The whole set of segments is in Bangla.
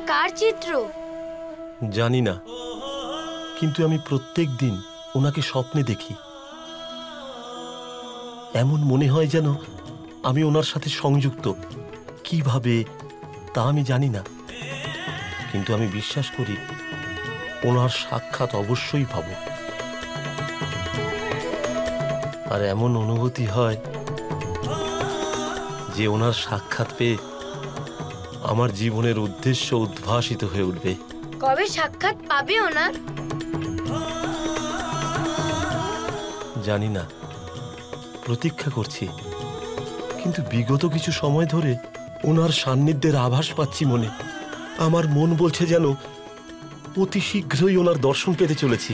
কার চিত্র? জানি না, কিন্তু আমি প্রত্যেক দিন ওনাকে স্বপ্নে দেখি। এমন মনে হয় যেন আমি ওনার সাথে সংযুক্ত। কিভাবে তা আমি জানি না, কিন্তু আমি বিশ্বাস করি ওনার সাক্ষাৎ অবশ্যই পাব। আর এমন অনুভূতি হয় যে ওনার সাক্ষাৎ পেয়ে আমার জীবনের উদ্দেশ্য উদ্ভাসিত হয়ে উঠবে। কবে সাক্ষাৎ পাবে ওনার? জানি না, প্রতীক্ষা করছি। কিন্তু বিগত কিছু সময় ধরে ওনার সান্নিধ্যের আভাস পাচ্ছি মনে। আমার মন বলছে যেন অতি শীঘ্রই ওনার দর্শন পেতে চলেছি।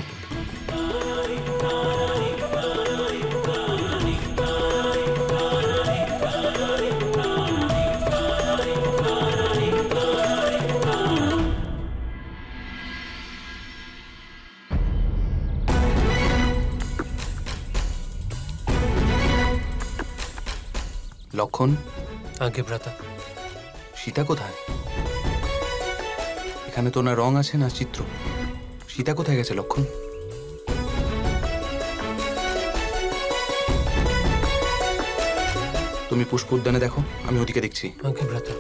লক্ষণ, আগে ভ্রাতা। সীতা কোথায়? এখানে তো না রং আছে না চিত্র। সীতা কোথায় গেছে লক্ষণ? তুমি পুষ্প উদ্যানে দেখো, আমি ওদিকে দেখছি। আগে ভ্রাতা।